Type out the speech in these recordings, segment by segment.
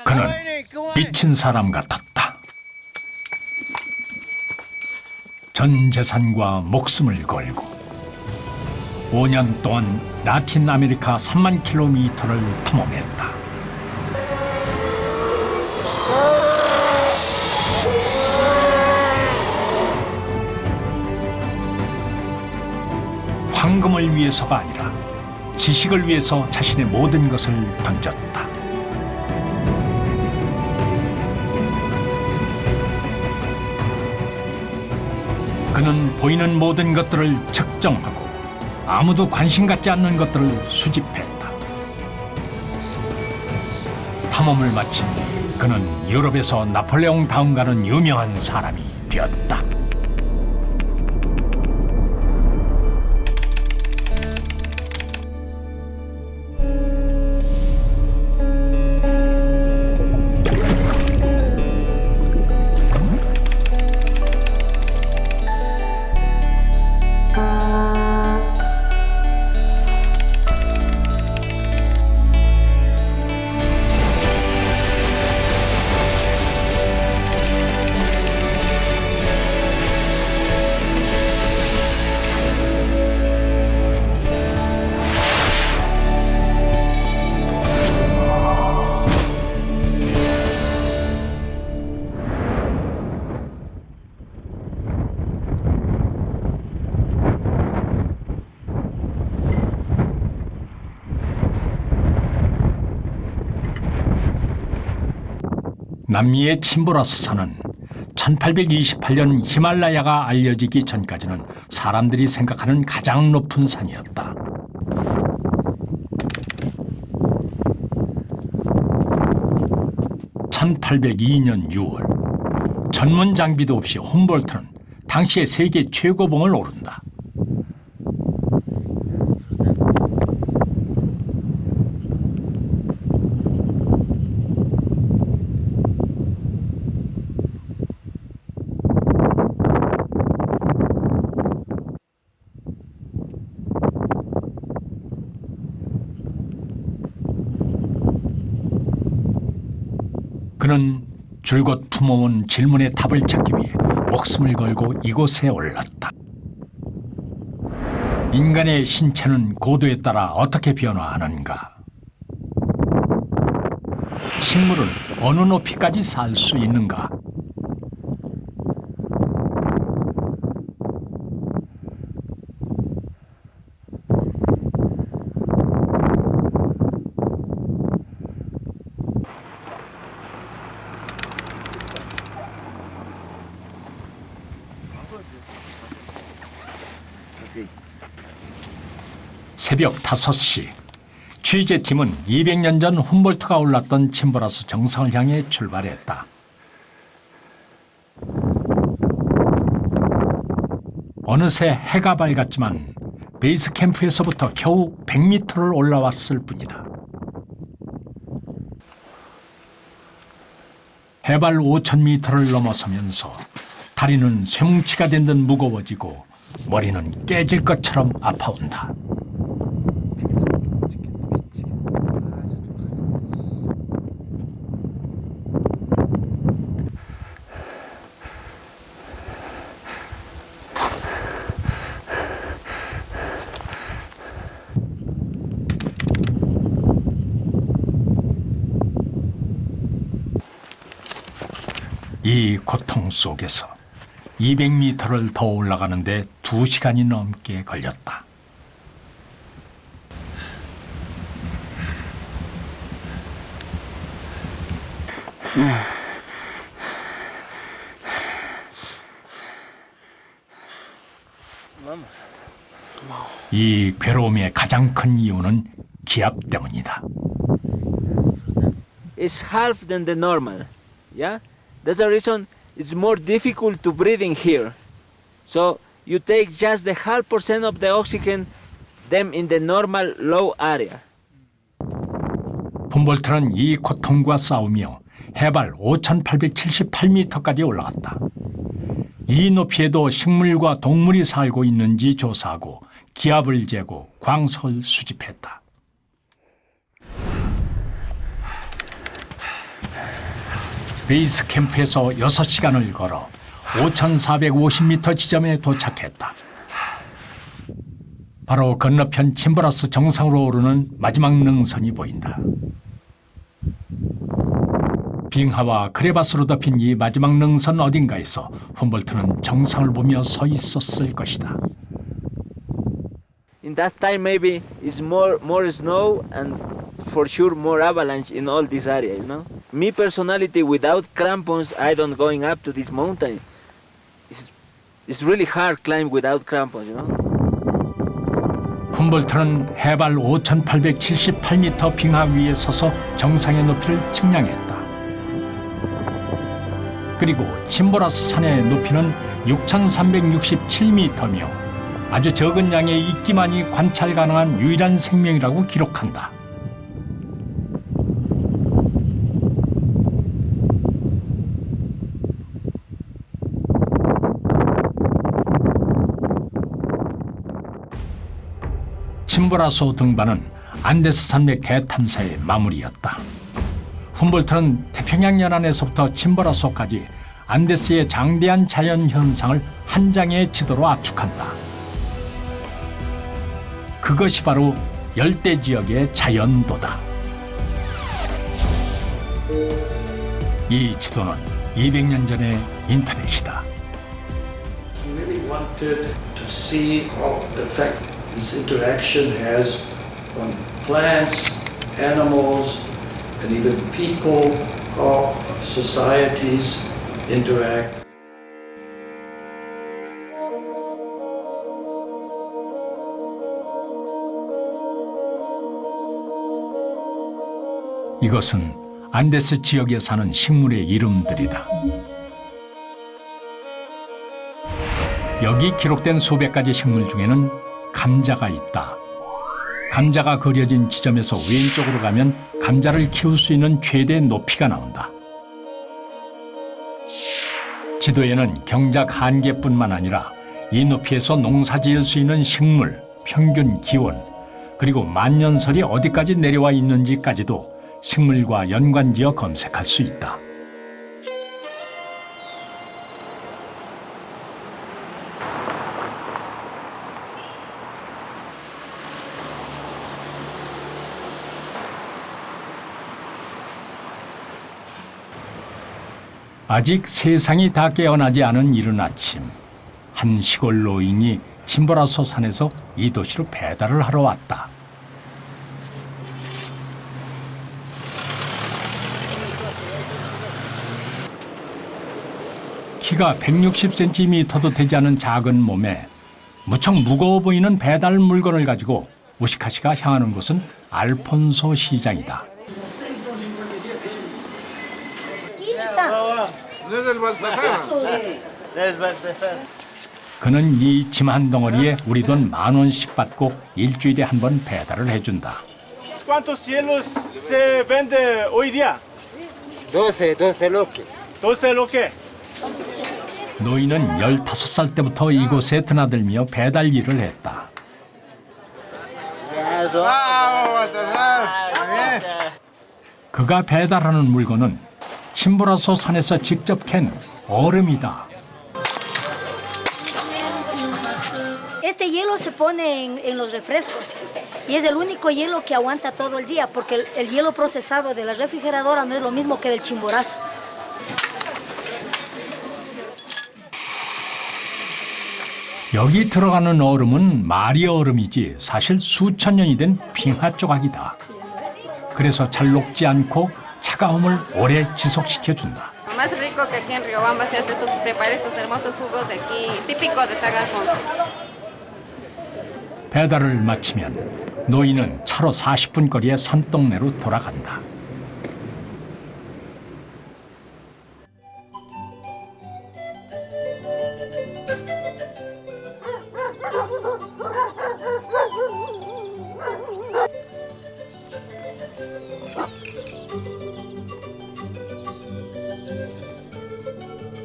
그는 미친 사람 같았다. 전 재산과 목숨을 걸고 5년 동안 라틴 아메리카 3만 킬로미터를 탐험했다. 황금을 위해서가 아니라 지식을 위해서 자신의 모든 것을 던졌다. 그는 보이는 모든 것들을 측정하고 아무도 관심 갖지 않는 것들을 수집했다. 탐험을 마친 뒤 그는 유럽에서 나폴레옹 다음가는 유명한 사람이 되었다. 남미의 침보라스산은 1828년 히말라야가 알려지기 전까지는 사람들이 생각하는 가장 높은 산이었다. (1802년 6월) 전문 장비도 없이 훔볼트는 당시의 세계 최고봉을 오른다. 그는 줄곧 품어온 질문의 답을 찾기 위해 목숨을 걸고 이곳에 올랐다. 인간의 신체는 고도에 따라 어떻게 변화하는가? 식물은 어느 높이까지 살 수 있는가? 새벽 5시, 취재팀은 200년 전 훔볼트가 올랐던 침보라스 정상을 향해 출발했다. 어느새 해가 밝았지만 베이스 캠프에서부터 겨우 100m를 올라왔을 뿐이다. 해발 5,000m를 넘어서면서 다리는 쇠뭉치가 된 듯 무거워지고 머리는 깨질 것처럼 아파온다. 이 고통 속에서 200m를 더 올라가는데 2시간이 넘게 걸렸다. 이 괴로움의 가장 큰 이유는 기압 때문이다. It's half than the normal. Yeah? That's the reason it's more difficult to breathing here. So you take just the half % of the oxygen them in the normal low area. 훔볼트는 이 고통과 싸우며 해발 5,878m까지 올라갔다. 이 높이에도 식물과 동물이 살고 있는지 조사하고 기압을 재고 광석을 수집했다. 베이스 캠프에서 6시간을 걸어 5,450m 지점에 도착했다. 바로 건너편 침버라스 정상으로 오르는 마지막 능선이 보인다. 빙하와 크레바스로 덮인 이 마지막 능선 어딘가에서 훔볼트는 정상을 보며 서 있었을 것이다. In that time maybe it's more snow and for sure more avalanche in all this area, you know. Me personality without crampons I don't going up to this mountain. It's really hard climb without crampons, you know. 훔볼트는 해발 5,878m 빙하 위에 서서 정상의 높이를 측량했다. 그리고 침보라스 산의 높이는 6,367m며 아주 적은 양의 이끼만이 관찰 가능한 유일한 생명이라고 기록한다. 침보라소 등반은 안데스 산맥 대탐사의 마무리였다. 훔볼트는 태평양 연안에서부터 침보라소까지 안데스의 장대한 자연 현상을 한 장의 지도로 압축한다. 그것이 바로 열대 지역의 자연도다. 이 지도는 200년 전의 인터넷이다. We really wanted to see how the effect this interaction has on plants, animals, and even people, how societies interact. 이것은 안데스 지역에 사는 식물의 이름들이다. 여기 기록된 수백 가지 식물 중에는 감자가 있다. 감자가 그려진 지점에서 왼쪽으로 가면 감자를 키울 수 있는 최대 높이가 나온다. 지도에는 경작 한계뿐만 아니라 이 높이에서 농사 지을 수 있는 식물, 평균 기온, 그리고 만년설이 어디까지 내려와 있는지까지도 식물과 연관지어 검색할 수 있다. 아직 세상이 다 깨어나지 않은 이른 아침, 한 시골 노인이 침보라소 산에서 이 도시로 배달을 하러 왔다. 키가 160cm도 되지 않은 작은 몸에 무척 무거워 보이는 배달 물건을 가지고 우시카시가 향하는 곳은 알폰소 시장이다. 그는 이 짐 한 덩어리에 우리 돈 10,000원씩 받고 일주일에 한 번 배달을 해준다. ¿Cuántos cielos se vende hoy día? 12 loque. 12 lo que. 노인은 15살 때부터 이곳에 드나들며 배달 일을 했다. 그가 배달하는 물건은 침보라소 산에서 직접 캔 얼음이다. Este hielo se pone en los refrescos y es el único hielo que aguanta todo el día porque el hielo procesado de la refrigeradora no es lo mismo que del Chimborazo. 여기 들어가는 얼음은 마리 얼음이지 사실 수천 년이 된 빙하 조각이다. 그래서 잘 녹지 않고 차가움을 오래 지속시켜준다. Lo más rico que aquí en Riobamba se hace es preparar estos hermosos jugos de aquí, típicos de San Alfonso. 배달을 마치면 노인은 차로 40분 거리의 산동네로 돌아간다.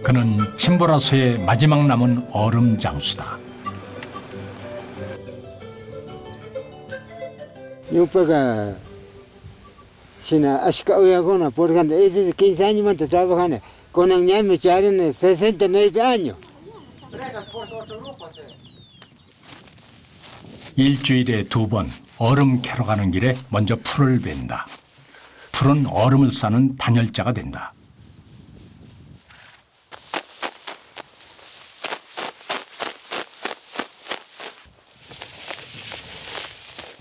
그는 침보라소의 마지막 남은 얼음 장수다. Yupaga, sina ashka uyagona, porque desde 15 años más trabajando. Con el ñame tienen 69 años. 일주일에 2번 얼음 캐러 가는 길에 먼저 풀을 벤다. 풀은 얼음을 싸는 단열자가 된다.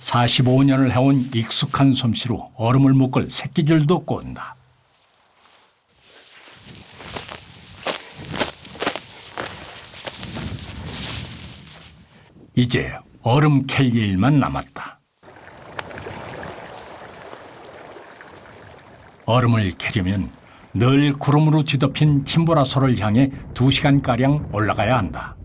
(45년을) 해온 익숙한 솜씨로 얼음을 묶을 새끼줄도 꼰다. 이제 얼음 캘 일만 남았다. 얼음을 캐려면 늘 구름으로 뒤덮인 침보라소를 향해 2시간가량 올라가야 한다.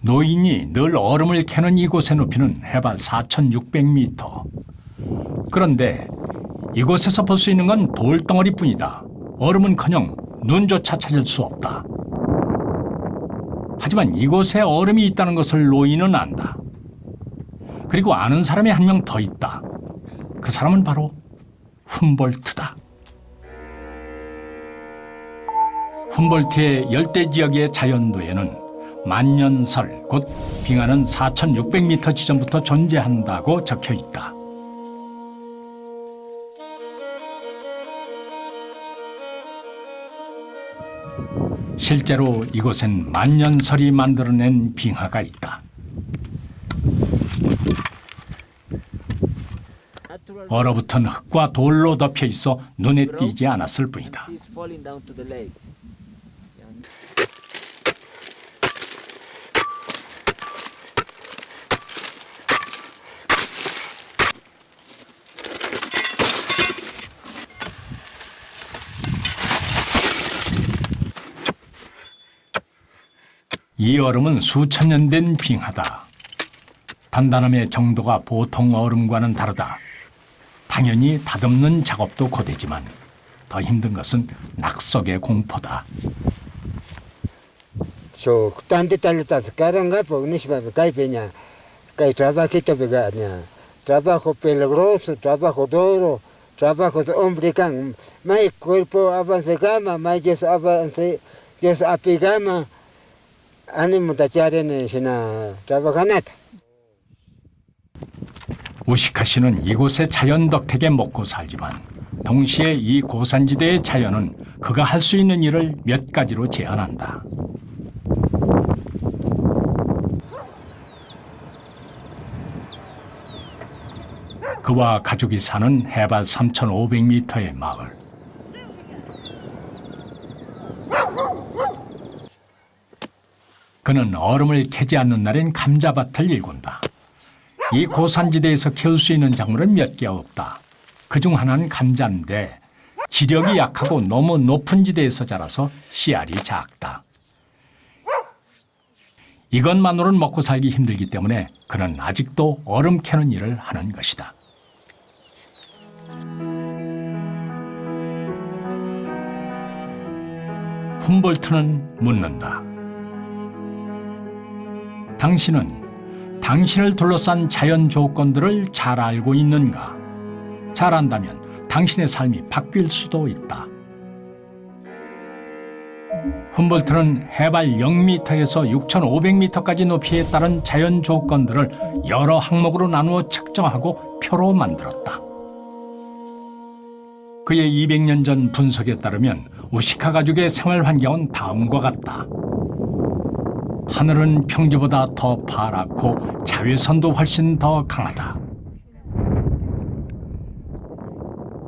노인이 늘 얼음을 캐는 이곳의 높이는 해발 4,600m. 그런데 이곳에서 볼 수 있는 건 돌덩어리뿐이다. 얼음은커녕 눈조차 찾을 수 없다. 하지만 이곳에 얼음이 있다는 것을 노인은 안다. 그리고 아는 사람이 한 명 더 있다. 그 사람은 바로 훔볼트다. 훔볼트의 열대 지역의 자연도에는 만년설, 곧 빙하는 4,600m 지점부터 존재한다고 적혀 있다. 실제로 이곳엔 만년설이 만들어낸 빙하가 있다. 얼어붙은 흙과 돌로 덮여 있어 눈에 띄지 않았을 뿐이다. It's falling down to the lake. 이 얼음은 수천 년 된 빙하다. 단단함의 정도가 보통 얼음과는 다르다. 당연히 다듬는 작업도 고되지만 더 힘든 것은 낙석의 공포다. So, tante talita, caranga, porque no se va a caer peña. Cae trabajo que te pegaña. Trabajo peligroso, trabajo duro, trabajo de hombre can. Más cuerpo avance gama, más yo avance, yo apigama. ánimo 다짜리는 시나 trabajanata. 우시카 씨는 이곳의 자연 덕택에 먹고 살지만 동시에 이 고산지대의 자연은 그가 할 수 있는 일을 몇 가지로 제한한다. 그와 가족이 사는 해발 3,500m의 마을. 그는 얼음을 캐지 않는 날엔 감자밭을 일군다. 이 고산지대에서 키울 수 있는 작물은 몇 개 없다. 그중 하나는 감자인데 기력이 약하고 너무 높은 지대에서 자라서 씨알이 작다. 이것만으로는 먹고 살기 힘들기 때문에 그는 아직도 얼음 캐는 일을 하는 것이다. 훔볼트는 묻는다. 당신은 당신을 둘러싼 자연 조건들을 잘 알고 있는가? 잘 안다면 당신의 삶이 바뀔 수도 있다. 훔볼트는 해발 0m에서 6,500m까지 높이에 따른 자연 조건들을 여러 항목으로 나누어 측정하고 표로 만들었다. 그의 200년 전 분석에 따르면 우시카 가족의 생활 환경은 다음과 같다. 하늘은 평지보다 더 파랗고 자외선도 훨씬 더 강하다.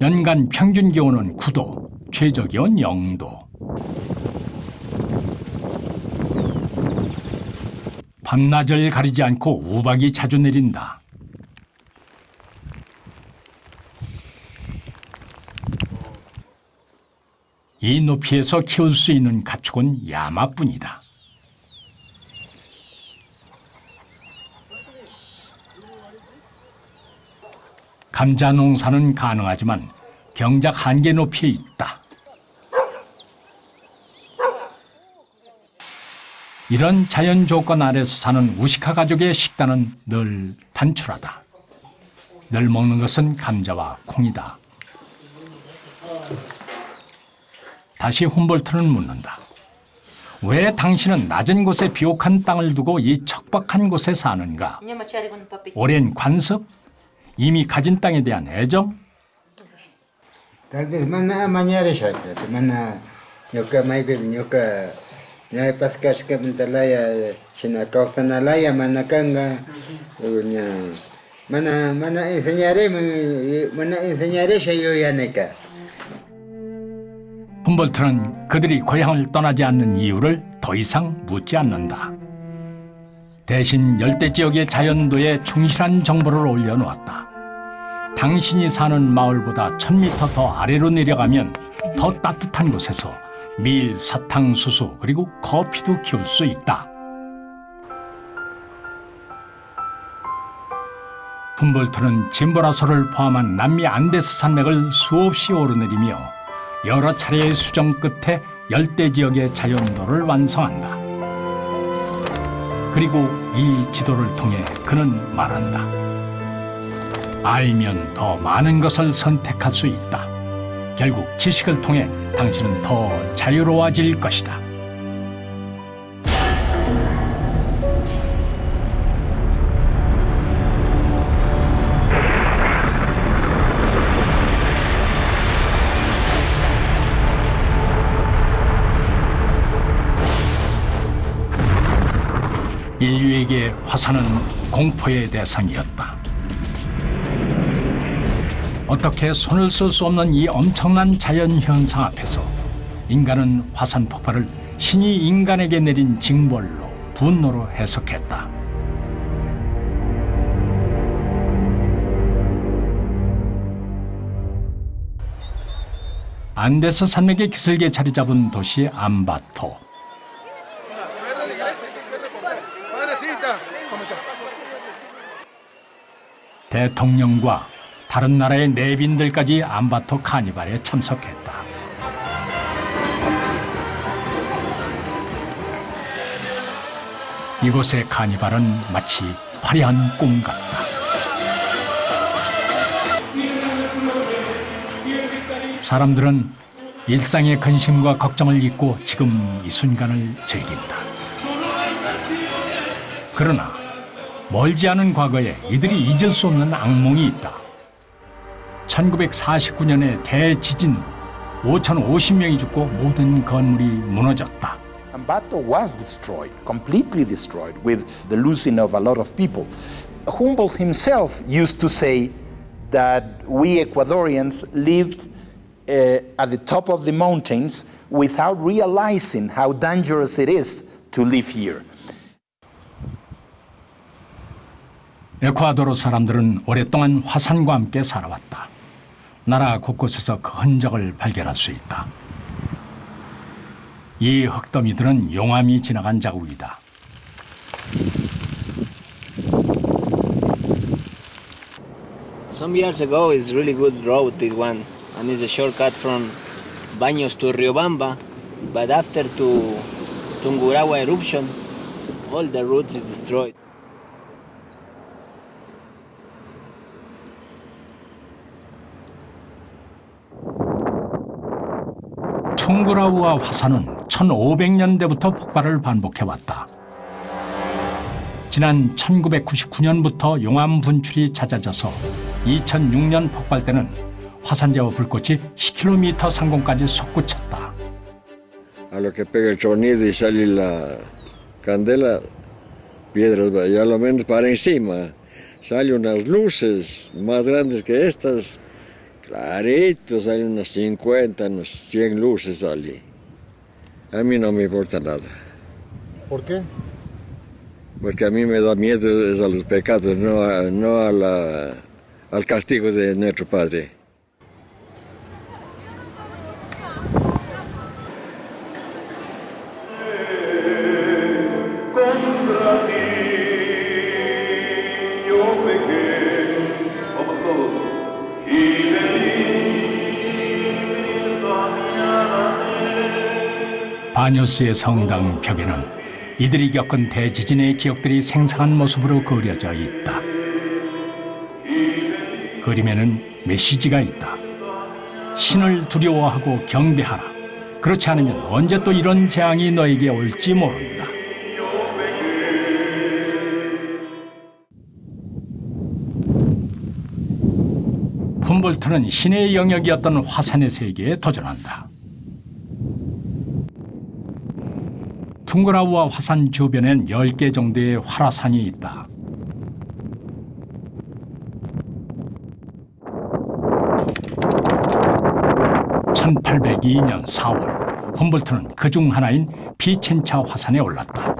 연간 평균 기온은 9도, 최저 기온 0도. 밤낮을 가리지 않고 우박이 자주 내린다. 이 높이에서 키울 수 있는 가축은 야마뿐이다. 감자 농사는 가능하지만 경작 한계 높이에 있다. 이런 자연 조건 아래서 사는 우시카 가족의 식단은 늘 단출하다. 늘 먹는 것은 감자와 콩이다. 다시 훔볼트는 묻는다. 왜 당신은 낮은 곳에 비옥한 땅을 두고 이 척박한 곳에 사는가? 오랜 관습? 이미 가진 땅에 대한 애정? Tal vez mana mañana shata, mana yoka mai be yoka ya paskas ka bentalaya china kausanalaya mana kanga nya mana enseñaré shayo yaneka. 훔볼트는 그들이 고향을 떠나지 않는 이유를 더 이상 묻지 않는다. 대신 열대 지역의 자연도에 충실한 정보를 올려놓았다. 당신이 사는 마을보다 1000m 더 아래로 내려가면 더 따뜻한 곳에서 밀, 사탕, 수수 그리고 커피도 키울 수 있다. 훔볼트는 짐보라소를 포함한 남미 안데스 산맥을 수없이 오르내리며 여러 차례의 수정 끝에 열대 지역의 자연도를 완성한다. 그리고 이 지도를 통해 그는 말한다. 알면 더 많은 것을 선택할 수 있다. 결국 지식을 통해 당신은 더 자유로워질 것이다. 인류에게 화산은 공포의 대상이었다. 어떻게 손을 쓸 수 없는 이 엄청난 자연현상 앞에서 인간은 화산 폭발을 신이 인간에게 내린 징벌로 분노로 해석했다. 안데스 산맥의 기슭에 자리 잡은 도시 암바토. 대통령과 다른 나라의 내빈들까지 암바토 카니발에 참석했다. 이곳의 카니발은 마치 화려한 꿈 같다. 사람들은 일상의 근심과 걱정을 잊고 지금 이 순간을 즐긴다. 그러나 멀지 않은 과거에 이들이 잊을 수 없는 악몽이 있다. 1949년의 대지진 5,050명이 죽고 모든 건물이 무너졌다. Ambato was destroyed, completely destroyed, with the losing of a lot of people. Humboldt himself used to say that we Ecuadorians lived at the top of the mountains without realizing how dangerous it is to live here. 에콰도르 사람들은 오랫동안 화산과 함께 살아왔다. 나라 곳곳에서 그 흔적을 발견할 수 있다. 이 흙더미들은 용암이 지나간 자국이다. Some years ago, it's really good road, this one, and it's a shortcut from Baños to Riobamba. But after to Tungurahua eruption, all the route is destroyed. 퉁구라우아 화산은 1500년대부터 폭발을 반복해왔다. 지난 1999년부터 용암 분출이 잦아져서 2006년 폭발 때는 화산재와 불꽃이 10km 상공까지 솟구쳤다. A lo que pega el tornillo y sale la candela, piedras, ya lo menos para encima, salen unas luces más grandes que estas. Clarito, salen unas 50, unas 100 luces allí. A mí no me importa nada. ¿Por qué? Porque a mí me da miedo a los pecados, no al castigo de nuestro Padre. Contra ti yo pequé. Vamos todos. 바냐스의 성당 벽에는 이들이 겪은 대지진의 기억들이 생생한 모습으로 그려져 있다. 그림에는 메시지가 있다. 신을 두려워하고 경배하라. 그렇지 않으면 언제 또 이런 재앙이 너에게 올지 모른다. 훔볼트는 신의 영역이었던 화산의 세계에 도전한다. 퉁그라우아 화산 주변엔 10개 정도의 활화산이 있다. (1802년 4월) 훔볼트는 그중 하나인 피친차 화산에 올랐다.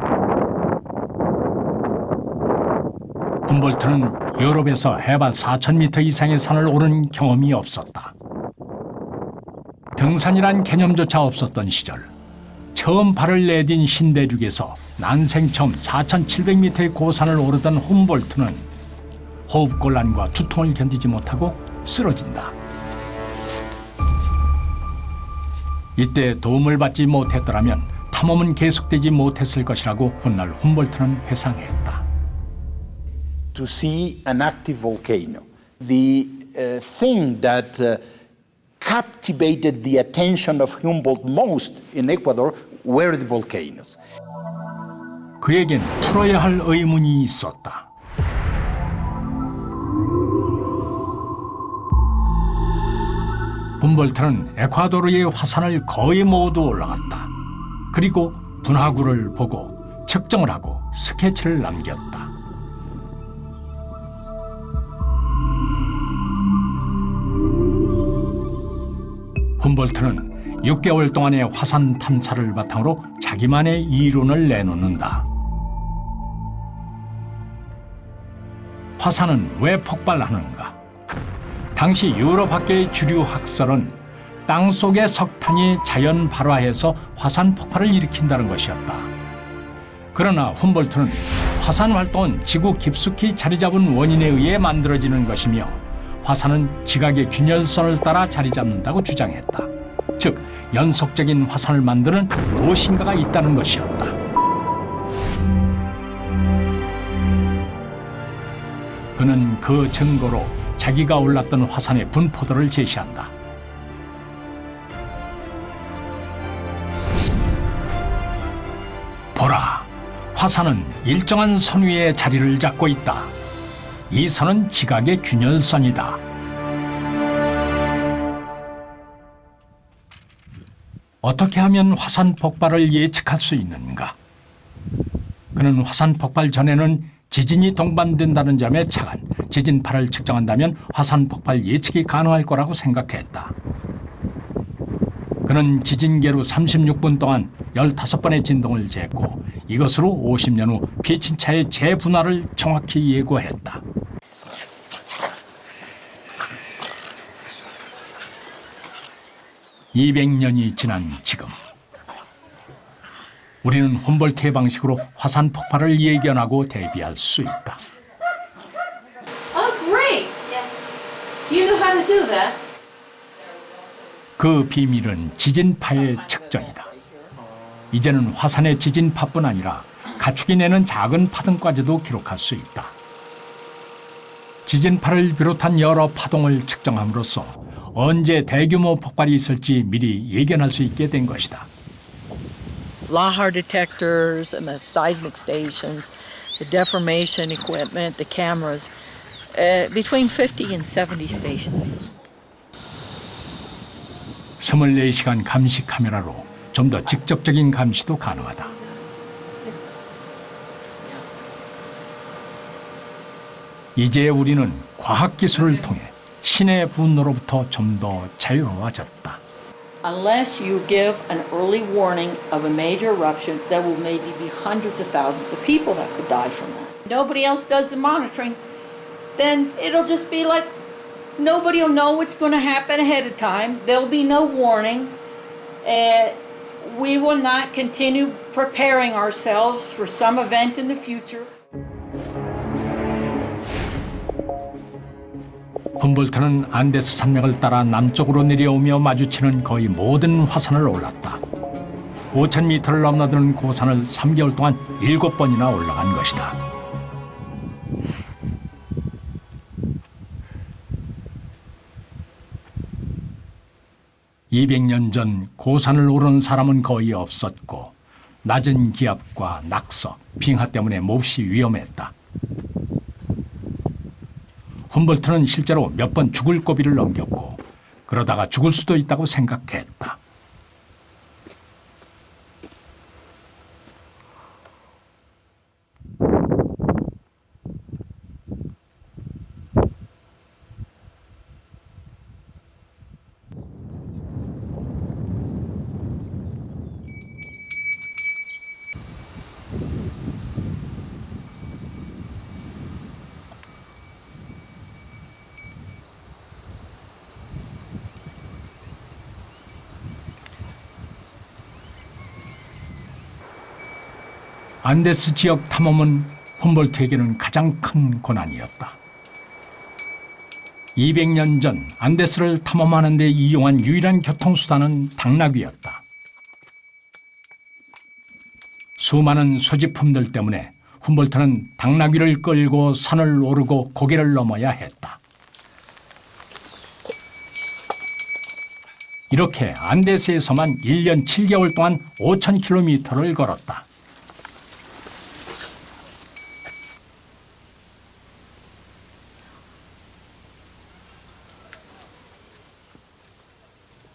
훔볼트는 유럽에서 해발 4,000m 이상의 산을 오른 경험이 없었다. 등산이란 개념조차 없었던 시절, 처음 발을 내딘 신대륙에서 난생 처음 4,700m의 고산을 오르던 훔볼트는 호흡곤란과 두통을 견디지 못하고 쓰러진다. 이때 도움을 받지 못했더라면 탐험은 계속되지 못했을 것이라고 훗날 훔볼트는 회상했다. To see an active volcano, the thing that captivated the attention of Humboldt most in Ecuador were the volcanoes. 그에겐 풀어야 할 의문이 있었다. 훔볼트는 에콰도르의 화산을 거의 모두 올라갔다. 그리고 분화구를 보고 측정을 하고 스케치를 남겼다. 훔볼트는 6개월 동안의 화산 탐사를 바탕으로 자기만의 이론을 내놓는다. 화산은 왜 폭발하는가? 당시 유럽 학계의 주류 학설은 땅 속의 석탄이 자연 발화해서 화산 폭발을 일으킨다는 것이었다. 그러나 훔볼트는 화산 활동은 지구 깊숙이 자리 잡은 원인에 의해 만들어지는 것이며 화산은 지각의 균열선을 따라 자리 잡는다고 주장했다. 즉, 연속적인 화산을 만드는 무엇인가가 있다는 것이었다. 그는 그 증거로 자기가 올랐던 화산의 분포도를 제시한다. 보라, 화산은 일정한 선 위에 자리를 잡고 있다. 이 선은 지각의 균열선이다. 어떻게 하면 화산 폭발을 예측할 수 있는가? 그는 화산 폭발 전에는 지진이 동반된다는 점에 착안, 지진파를 측정한다면 화산 폭발 예측이 가능할 거라고 생각했다. 그는 지진계로 36분 동안 15번의 진동을 쟀고 이것으로 50년 후 피친차의 재분화를 정확히 예고했다. (200년이) 지난 지금 우리는 훔볼트의 방식으로 화산 폭발을 예견하고 대비할 수 있다. Oh, great! Yes. You know how to do that. 그 비밀은 지진파의 측정이다. 이제는 화산의 지진파뿐 아니라 가축이 내는 작은 파동까지도 기록할 수 있다. 지진파를 비롯한 여러 파동을 측정함으로써 언제 대규모 폭발이 있을지 미리 예견할 수 있게 된 것이다. LIHAR detectors and the seismic stations, the deformation equipment, the cameras, between 50 and 70 stations. 24시간 감시 카메라로 좀 더 직접적인 감시도 가능하다. 이제 우리는 과학기술을 통해 신의 분노로부터 좀 더 자유로워졌다. Unless you give an early warning of a major eruption, there will maybe be hundreds of thousands of people that could die from that. Nobody else does the monitoring, then it'll just be like nobody will know what's going to happen ahead of time. There'll be no warning. We will not continue preparing ourselves for some event in the future. 훔볼트는 안데스 산맥을 따라 남쪽으로 내려오며 마주치는 거의 모든 화산을 올랐다. 5,000m를 넘나드는 고산을 3개월 동안 7번이나 올라간 것이다. (200년) 전 고산을 오른 사람은 거의 없었고 낮은 기압과 낙석, 빙하 때문에 몹시 위험했다. 훔볼트는 실제로 몇 번 죽을 고비를 넘겼고 그러다가 죽을 수도 있다고 생각했다. 안데스 지역 탐험은 훔볼트에게는 가장 큰 고난이었다. 200년 전 안데스를 탐험하는 데 이용한 유일한 교통수단은 당나귀였다. 수많은 소지품들 때문에 훔볼트는 당나귀를 끌고 산을 오르고 고개를 넘어야 했다. 이렇게 안데스에서만 1년 7개월 동안 5,000km를 걸었다.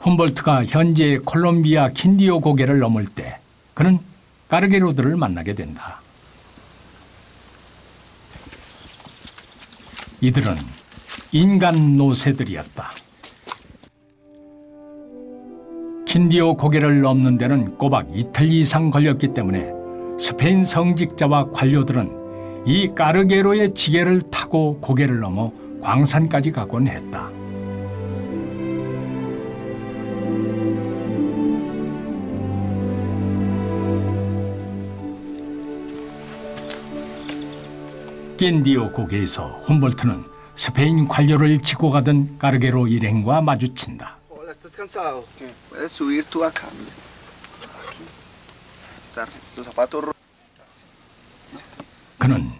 훔볼트가 현재 콜롬비아 킨디오 고개를 넘을 때 그는 까르게로들을 만나게 된다. 이들은 인간 노새들이었다. 킨디오 고개를 넘는 데는 꼬박 이틀 이상 걸렸기 때문에 스페인 성직자와 관료들은 이 까르게로의 지게를 타고 고개를 넘어 광산까지 가곤 했다. 킨디오 고개에서 훔볼트는 스페인 관료를 지고 가던 까르게로 일행과 마주친다. Hola, ¿estás cansado? Puedes subir tú acá, mira. Aquí. Estos zapatos. 그는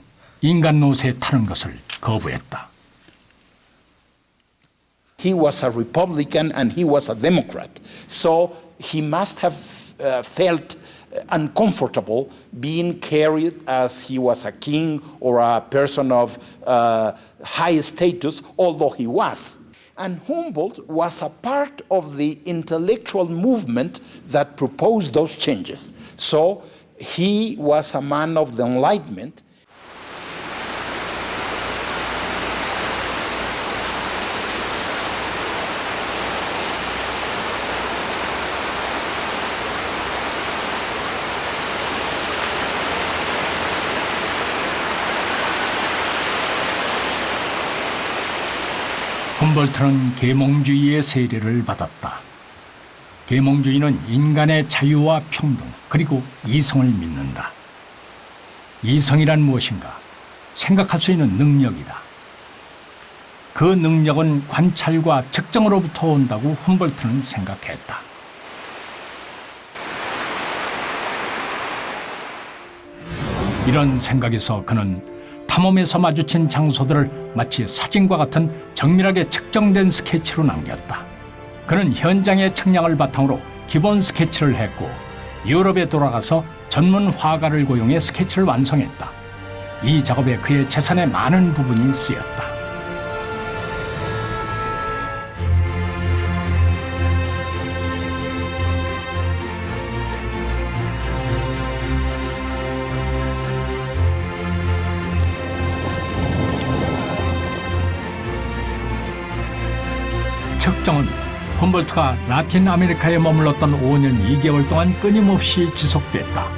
인간 노새에 타는 것을 거부했다. He was a Republican and he was a Democrat, so he must have felt uncomfortable being carried as he was a king or a person of high status, although he was. And Humboldt was a part of the intellectual movement that proposed those changes. So he was a man of the Enlightenment. 훔볼트는 계몽주의의 세례를 받았다. 계몽주의는 인간의 자유와 평등 그리고 이성을 믿는다. 이성이란 무엇인가? 생각할 수 있는 능력이다. 그 능력은 관찰과 측정으로부터 온다고 훔볼트는 생각했다. 이런 생각에서 그는 탐험에서 마주친 장소들을 마치 사진과 같은 정밀하게 측정된 스케치로 남겼다. 그는 현장의 측량을 바탕으로 기본 스케치를 했고 유럽에 돌아가서 전문 화가를 고용해 스케치를 완성했다. 이 작업에 그의 재산의 많은 부분이 쓰였다. 측정은 훔볼트가 라틴 아메리카에 머물렀던 5년 2개월 동안 끊임없이 지속됐다.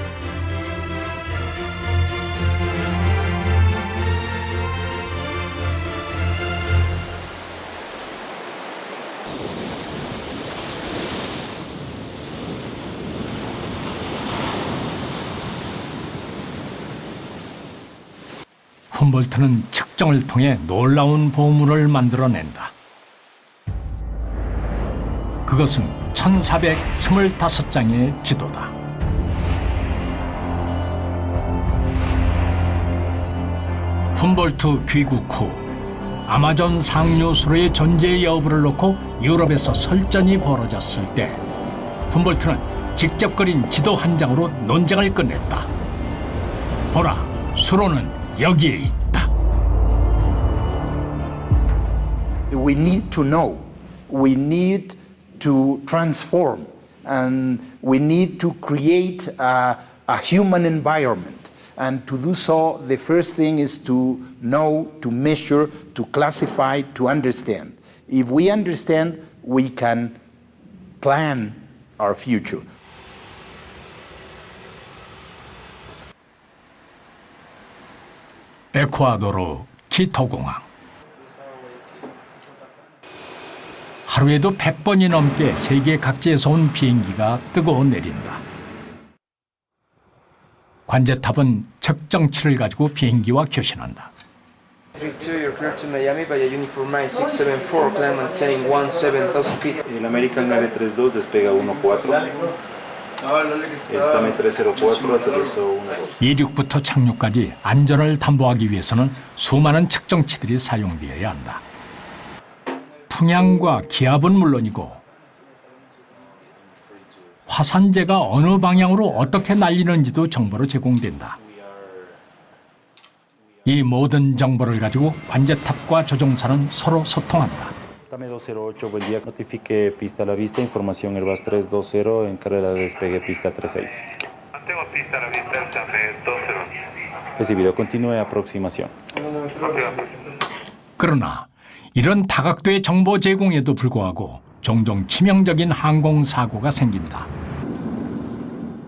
훔볼트는 측정을 통해 놀라운 보물을 만들어낸다. 그것은 1425장의 지도다. 훔볼트 귀국 후 아마존 상류 수로의 존재 여부를 놓고 유럽에서 설전이 벌어졌을 때 훔볼트는 직접 그린 지도 한 장으로 논쟁을 끝냈다. 보라, 수로는 여기에 있다. We need to know. We need to transform. And we need to create a human environment. And to do so, the first thing is to know, to measure, to classify, to understand. If we understand, we can plan our future. 에콰도르 키토공항. 하루에도 100번이 넘게 세계 각지에서 온 비행기가 뜨고 내린다. 관제탑은 측정치를 가지고 비행기와 교신한다. 32, you're clear to Miami via Uniform 9674, climb maintain 17,000 feet. El American 932 despega 14. El Tame 304 aterrizó 12. 이륙부터 착륙까지 안전을 담보하기 위해서는 수많은 측정치들이 사용되어야 한다. 풍향과 기압은 물론이고 화산재가 어느 방향으로 어떻게 날리는지도 정보로 제공된다. 이 모든 정보를 가지고 관제탑과 조종사는 서로 소통한다. Tame 208, buen día. Notifique pista a la vista, información Airbus 320 en carrera de despegue pista 36. Mantengo pista a la vista, Tame 208. Recibido, continúe aproximación. 그러나 이런 다각도의 정보 제공에도 불구하고 종종 치명적인 항공사고가 생긴다.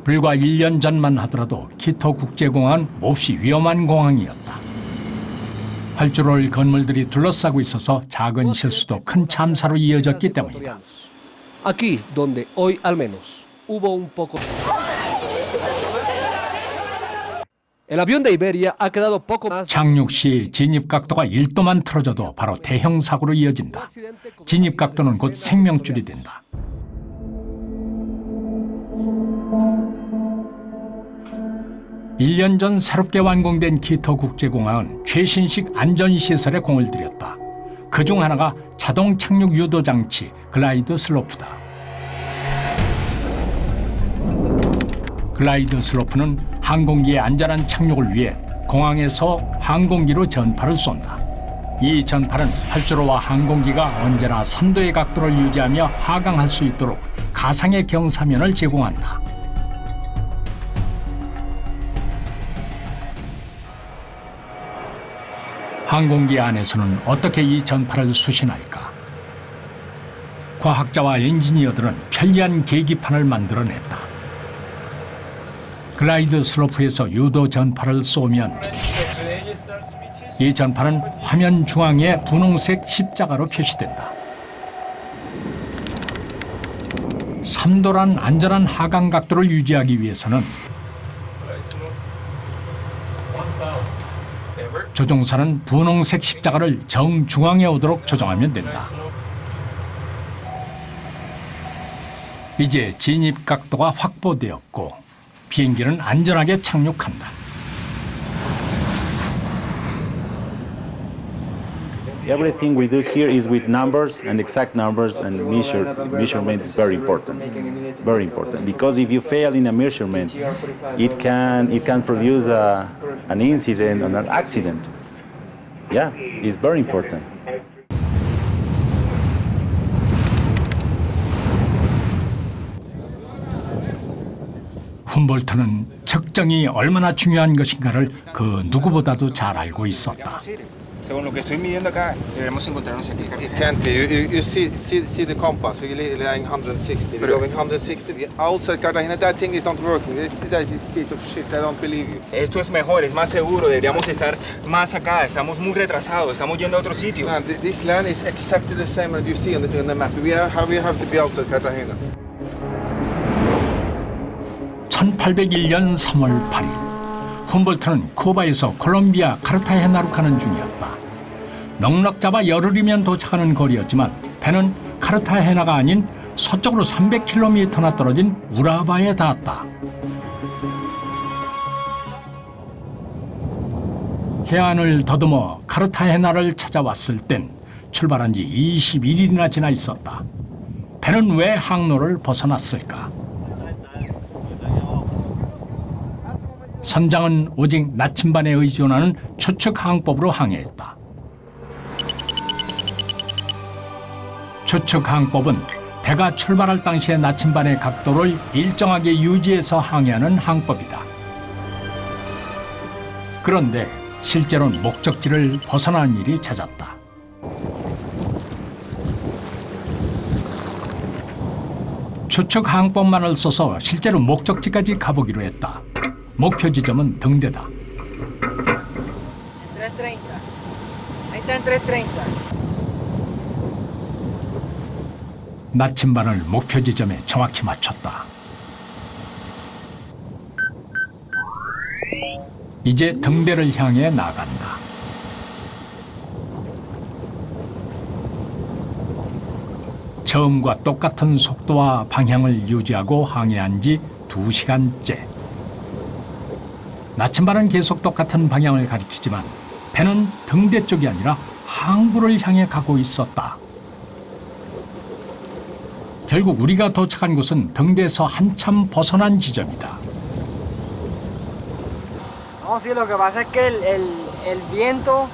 불과 1년 전만 하더라도 키토 국제공항은 몹시 위험한 공항이었다. 활주로를 건물들이 둘러싸고 있어서 작은 실수도 큰 참사로 이어졌기 때문이다. Aquí, donde hoy al menos hubo un poco. El avión de Iberia ha quedado poco más. 착륙 시 진입 각도가 1도만 틀어져도 바로 대형 사고로 이어진다. 진입 각도는 곧 생명줄이 된다. (1년) 전 새롭게 완공된 키토 국제공항은 최신식 안전시설에 공을 들였다. 그중 하나가 자동 착륙 유도 장치 글라이드 슬로프다. 글라이드 슬로프는 항공기의 안전한 착륙을 위해 공항에서 항공기로 전파를 쏜다. 이 전파는 활주로와 항공기가 언제나 3도의 각도를 유지하며 하강할 수 있도록 가상의 경사면을 제공한다. 항공기 안에서는 어떻게 이 전파를 수신할까? 과학자와 엔지니어들은 편리한 계기판을 만들어냈다. 글라이드 슬로프에서 유도 전파를 쏘면 이 전파는 화면 중앙에 분홍색 십자가로 표시된다. 3도란 안전한 하강 각도를 유지하기 위해서는 조종사는 분홍색 십자가를 정중앙에 오도록 조정하면 된다. 이제 진입 각도가 확보되었고 비행기는 안전하게 착륙한다. Everything we do here is with numbers and exact numbers, and measurement is very important. Very important, because if you fail in a measurement, it can produce an incident or an accident. Yeah, it's very important. 훔볼트는 측정이 얼마나 중요한 것인가를 그 누구보다도 잘 알고 있었다. Según lo que estoy midiendo acá, debemos encontrarnos aquí. Can't you see the compass? We're lying 160. We're going 160. Outside Cartagena, that thing is not working. This piece of shit. I don't believe you. Esto es mejor, es más seguro. Deberíamos estar más acá. Estamos muy retrasados. Estamos yendo a otro sitio. Man, this land is exactly the same as you see on the map. We have to be outside Cartagena. 1801년 3월 8일, 훔볼트는 쿠바에서 콜롬비아 카르타헤나로 가는 중이었다. 넉넉 잡아 열흘이면 도착하는 거리였지만 배는 카르타헤나가 아닌 서쪽으로 300km나 떨어진 우라바에 닿았다. 해안을 더듬어 카르타헤나를 찾아왔을 땐 출발한 지 21일이나 지나 있었다. 배는 왜 항로를 벗어났을까? 선장은 오직 나침반에 의존하는 추측 항법으로 항해했다. 추측 항법은 배가 출발할 당시의 나침반의 각도를 일정하게 유지해서 항해하는 항법이다. 그런데 실제로는 목적지를 벗어난 일이 잦았다. 추측 항법만을 써서 실제로 목적지까지 가보기로 했다. 목표 지점은 등대다. 330. Ahí está en 330. 나침반을 목표 지점에 정확히 맞췄다. 이제 등대를 향해 나간다. 처음과 똑같은 속도와 방향을 유지하고 항해한 지 2시간째. 나침반은 계속 똑같은 방향을 가리키지만 배는 등대 쪽이 아니라 항구를 향해 가고 있었다. 결국 우리가 도착한 곳은 등대에서 한참 벗어난 지점이다. No, sí, lo que pasa es que el viento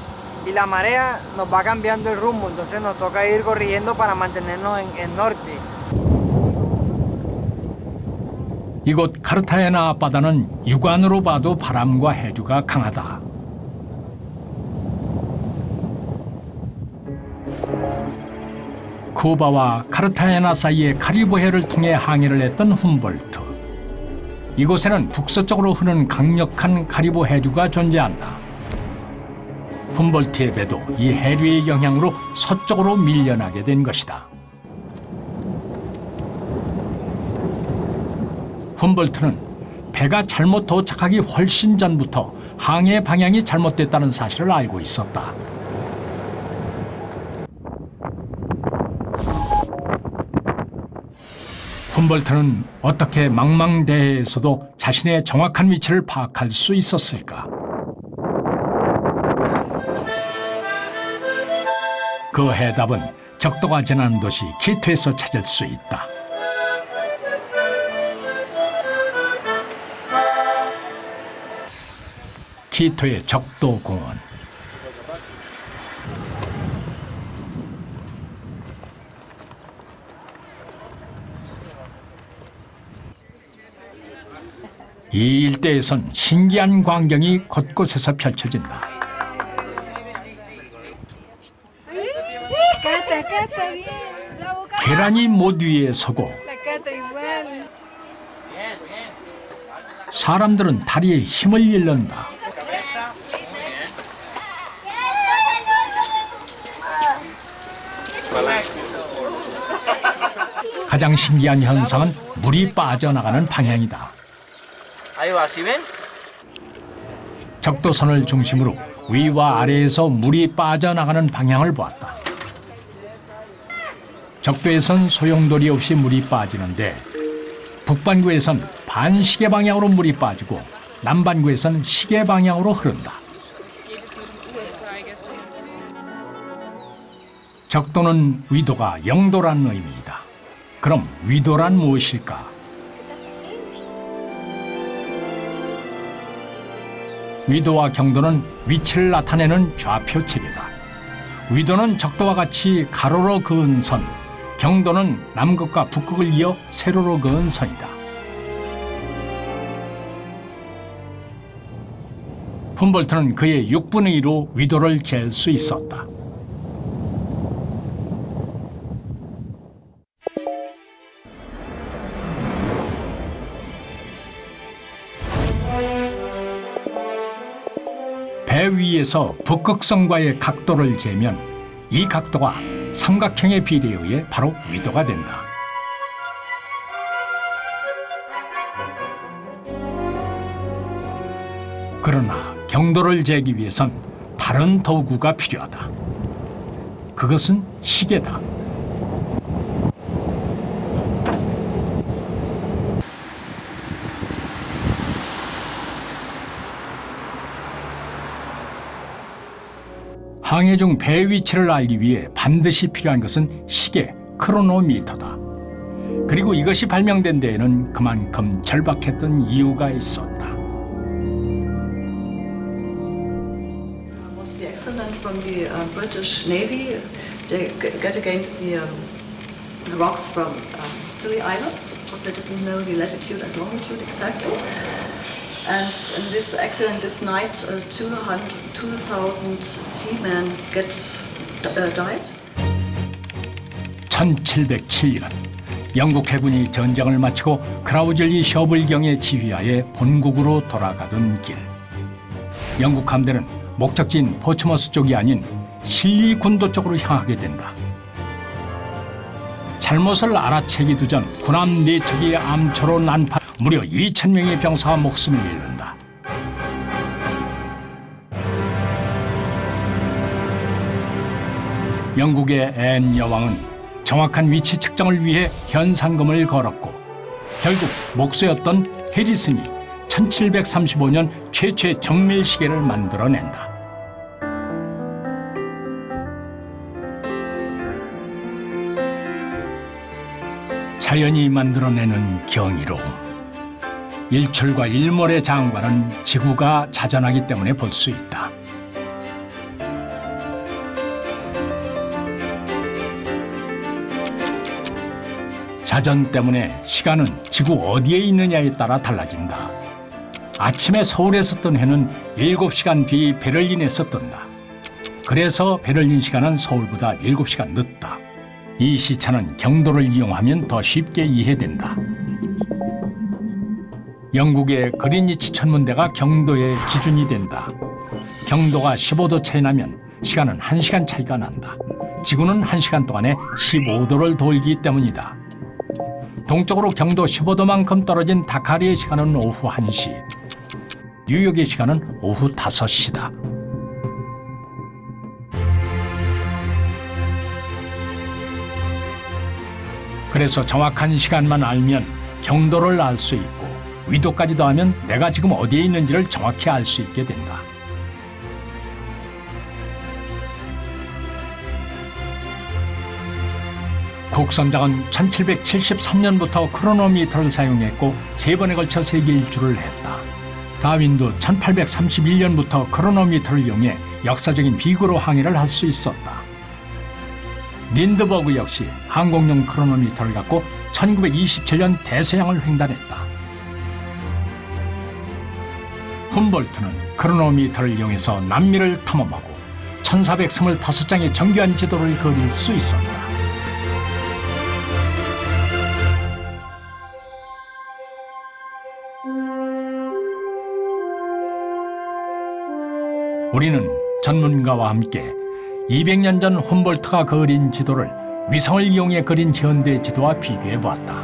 y la marea nos va cambiando el rumbo, entonces nos toca ir corrigiendo para mantenernos en norte. 이곳 카르타헤나 앞바다는 육안으로 봐도 바람과 해류가 강하다. 쿠바와 카르타헤나 사이의 카리브해를 통해 항해를 했던 훔볼트. 이곳에는 북서쪽으로 흐르는 강력한 카리브 해류가 존재한다. 훔볼트의 배도 이 해류의 영향으로 서쪽으로 밀려나게 된 것이다. 훔볼트는 배가 잘못 도착하기 훨씬 전부터 항해 방향이 잘못됐다는 사실을 알고 있었다. 훔볼트는 어떻게 망망대해에서도 자신의 정확한 위치를 파악할 수 있었을까? 그 해답은 적도가 지나는 도시 키토에서 찾을 수 있다. 키토의 적도공원. 이 일대에선 신기한 광경이 곳곳에서 펼쳐진다. 계란이 못 위에 서고 사람들은 다리에 힘을 잃는다. 가장 신기한 현상은 물이 빠져나가는 방향이다. 적도선을 중심으로 위와 아래에서 물이 빠져나가는 방향을 보았다. 적도에선 소용돌이 없이 물이 빠지는데 북반구에선 반시계 방향으로 물이 빠지고 남반구에선 시계 방향으로 흐른다. 적도는 위도가 0도란 의미이다. 그럼 위도란 무엇일까? 위도와 경도는 위치를 나타내는 좌표체계다. 위도는 적도와 같이 가로로 그은 선, 경도는 남극과 북극을 이어 세로로 그은 선이다. 훔볼트는 그의 6분의 1로 위도를 잴 수 있었다. 배 위에서 북극성과의 각도를 재면 이 각도가 삼각형의 비례에 의해 바로 위도가 된다. 그러나 경도를 재기 위해선 다른 도구가 필요하다. 그것은 시계다. 항해 중 배 위치를 알기 위해 반드시 필요한 것은 시계, 크로노미터다. 그리고 이것이 발명된 데에는 그만큼 절박했던 이유가 있었다. Was the accident from the British Navy? They get against the rocks from Scilly Islands because they didn't know the latitude and longitude exactly. And in this accident this night, 2,000 seamen died. 1707년 영국 해군이 전쟁을 마치고 크라우즐리 셔블경의 지휘하에 본국으로 돌아가던 길. 영국 함대는 목적지인 포츠머스 쪽이 아닌 실리 군도 쪽으로 향하게 된다. 잘못을 알아채기도 전 군함 4척이 암초로 난파 무려 2,000명의 병사가 목숨을 잃는다. 영국의 앤 여왕은 정확한 위치 측정을 위해 현상금을 걸었고 결국 목수였던 해리슨이 1735년 최초의 정밀 시계를 만들어낸다. 자연이 만들어내는 경이로움. 일출과 일몰의 장관은 지구가 자전하기 때문에 볼 수 있다. 자전 때문에 시간은 지구 어디에 있느냐에 따라 달라진다. 아침에 서울에서 뜬 해는 7시간 뒤 베를린에서 뜬다. 그래서 베를린 시간은 서울보다 7시간 늦다. 이 시차는 경도를 이용하면 더 쉽게 이해된다. 영국의 그린위치 천문대가 경도의 기준이 된다. 경도가 15도 차이 나면 시간은 1시간 차이가 난다. 지구는 1시간 동안에 15도를 돌기 때문이다. 동쪽으로 경도 15도만큼 떨어진 다카리의 시간은 오후 1시, 뉴욕의 시간은 오후 5시다. 그래서 정확한 시간만 알면 경도를 알 수 있고 위도까지 더하면 내가 지금 어디에 있는지를 정확히 알 수 있게 된다. 국선장은 1773년부터 크로노미터를 사용했고 3번에 걸쳐 세계 일주를 했다. 다윈도 1831년부터 크로노미터를 이용해 역사적인 비구로 항해를 할 수 있었다. 린드버그 역시 항공용 크로노미터를 갖고 1927년 대서양을 횡단했다. 훔볼트는 크로노미터를 이용해서 남미를 탐험하고 1425장의 정교한 지도를 그릴 수 있었다. 우리는 전문가와 함께 200년 전 훔볼트가 그린 지도를 위성을 이용해 그린 현대 지도와 비교해 보았다.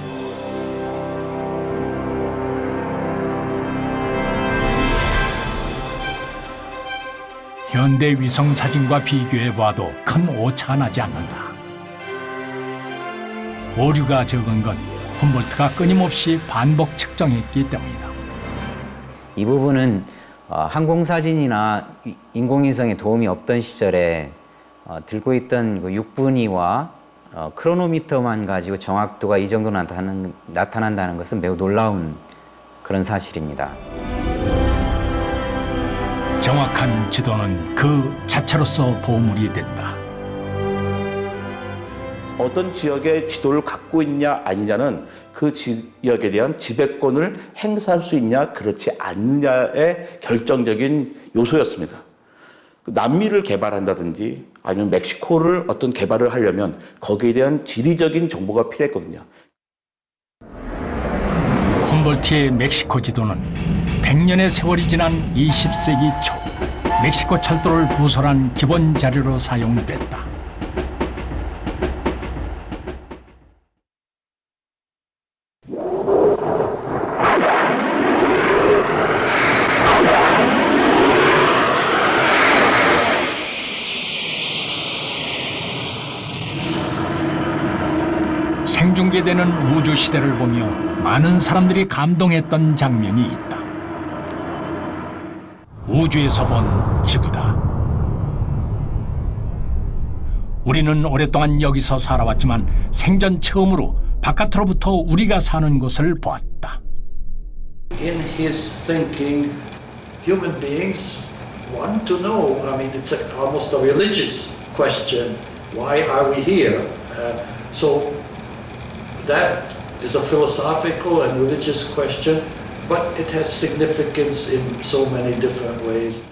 현대 위성 사진과 비교해 봐도 큰 오차가 나지 않는다. 오류가 적은 건 훔볼트가 끊임없이 반복 측정했기 때문이다. 이 부분은 항공사진이나 인공위성의 도움이 없던 시절에 들고 있던 그 육분위와 크로노미터만 가지고 정확도가 이 정도 나타난다는 것은 매우 놀라운 그런 사실입니다. 정확한 지도는 그 자체로서 보물이 된다. 어떤 지역의 지도를 갖고 있냐 아니냐는 그 지역에 대한 지배권을 행사할 수 있냐 그렇지 않느냐의 결정적인 요소였습니다. 남미를 개발한다든지 아니면 멕시코를 어떤 개발을 하려면 거기에 대한 지리적인 정보가 필요했거든요. 훔볼트의 멕시코 지도는 100년의 세월이 지난 20세기 초 멕시코 철도를 부설한 기본 자료로 사용됐다. 생중계되는 우주 시대를 보며 많은 사람들이 감동했던 장면이 있다. 우주에서 본 지구다. 우리는 오랫동안 여기서 살아왔지만 생전 처음으로 바깥으로부터 우리가 사는 곳을 보았다. In his thinking, human beings want to know. I mean, it's almost a religious question. Why are we here? So that is a philosophical and religious question, but it has significance in so many different ways.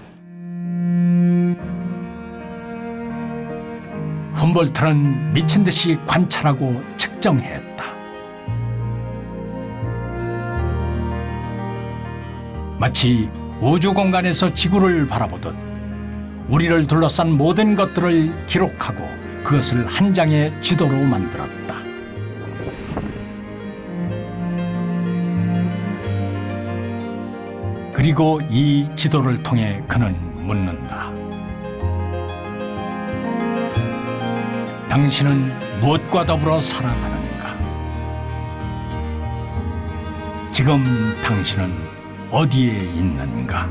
훔볼트는 미친 듯이 관찰하고 측정했다. 마치 우주 공간에서 지구를 바라보듯 우리를 둘러싼 모든 것들을 기록하고 그것을 한 장의 지도로 만들었다. 그리고 이 지도를 통해 그는 묻는다. 당신은 무엇과 더불어 살아가는가? 지금 당신은 어디에 있는가?